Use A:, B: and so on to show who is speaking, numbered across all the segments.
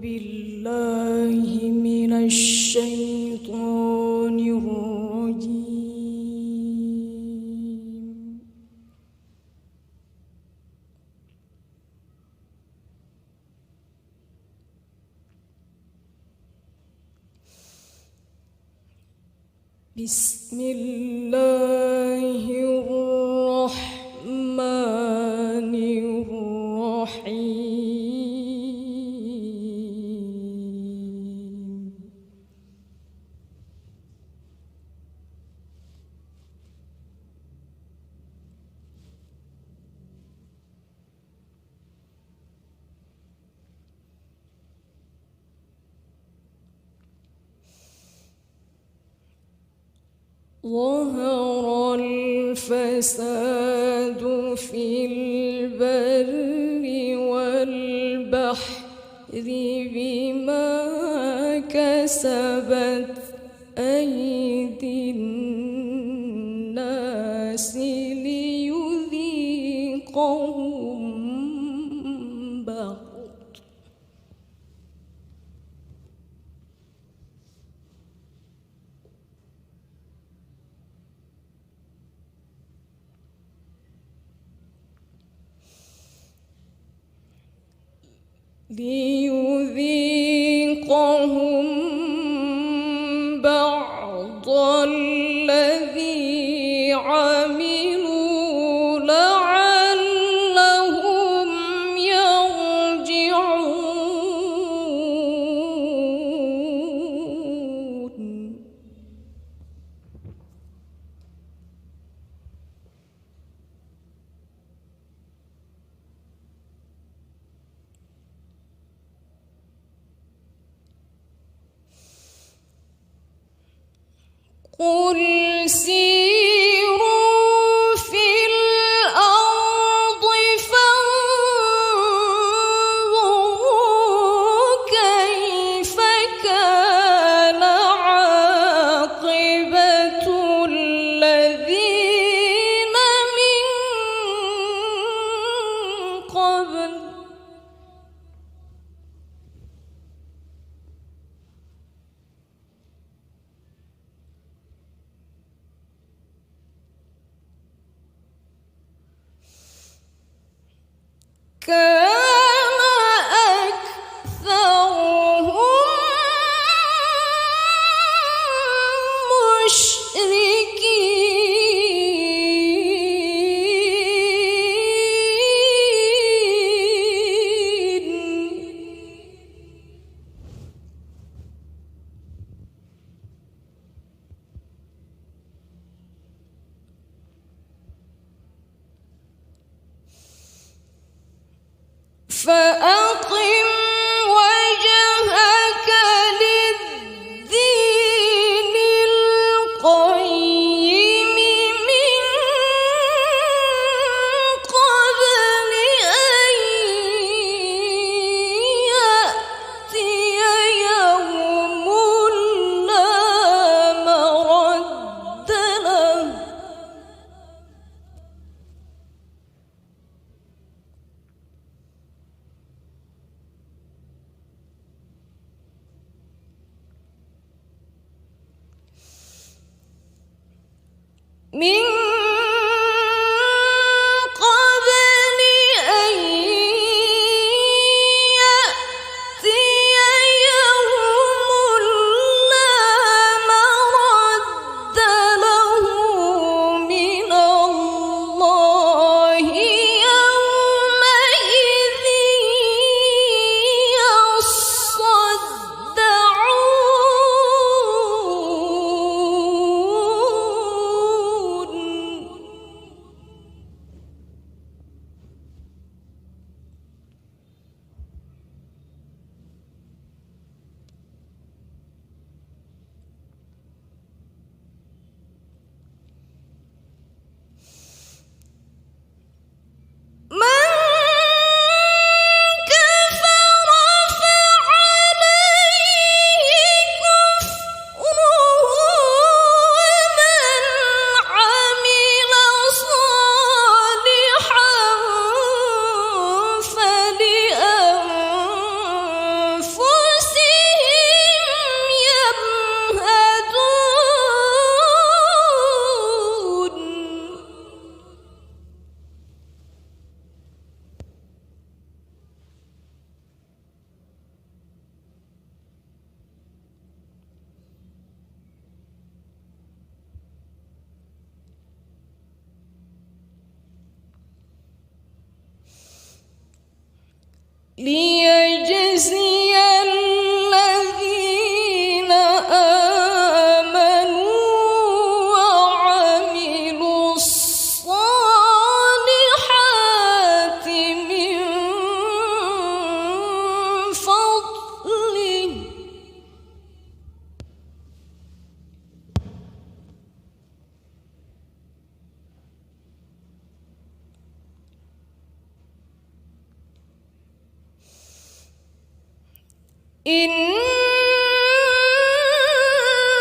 A: بالله من الشيطان الرجيم. بسم الله الرحمن الرحيم. ظهر الفساد في البر والبحر بما كسبت أيدي الناس ليذيقهم بعض الذي عملوا لعلهم يرجعون. قل سيروا في الأرض فانظروا كيف كان عاقبة الذين من قبل. كان أكثرهم مشركين. فأقم وجهك للدين القيم من قبل أن يأتي يوم لا مرد له من قبل أن يأتي يوم لا مرد له من الله يومئذ يصدعون. ليجزي الذين آمنوا وعملوا الصالحات من فضله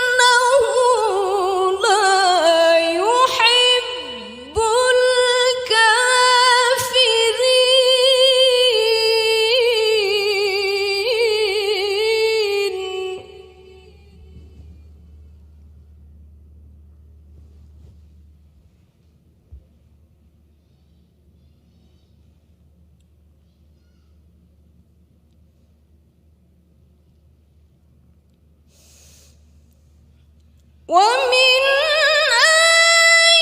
A: إنه لا يحب الكافرين ومن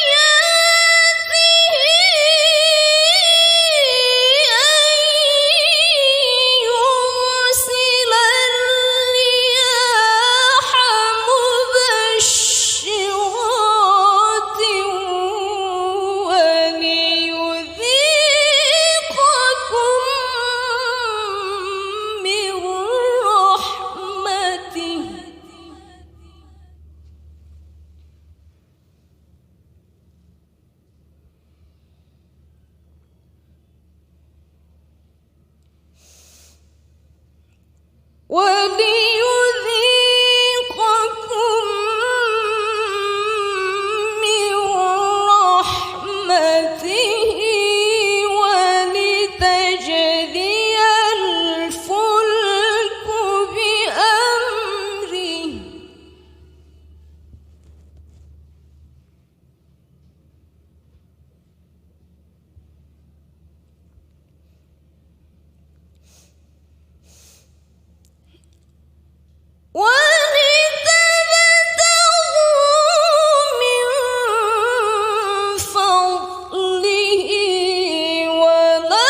A: آياته أن يرسل الرياح مبشرات وليذيقكم من رحمته وليذيقكم من رحمته ولتجري الفلك بأمره ولتبتغوا من فضله ولعلكم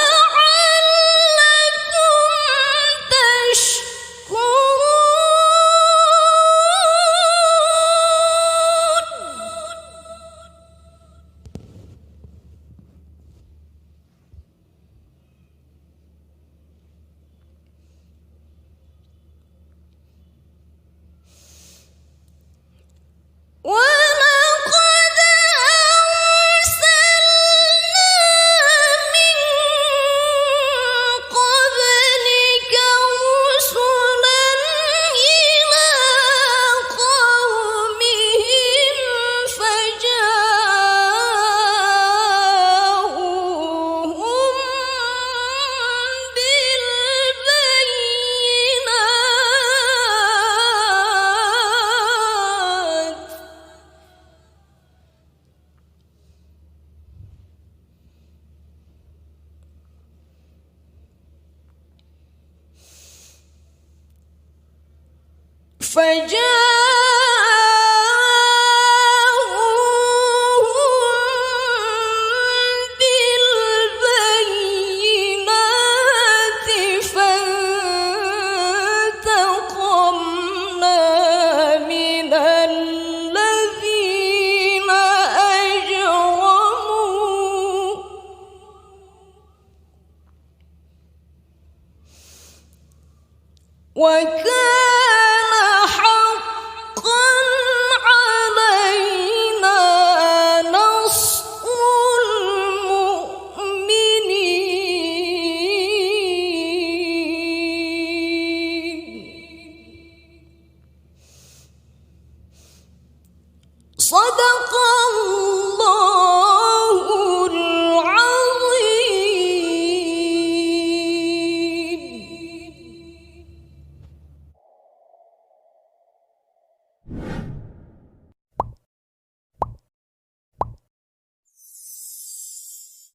A: تشكرون ولقد أرسلنا من قبلك رسلا إلى قومهم فجاءوهم بالبينات فانتقمنا من الذين أجرموا وكان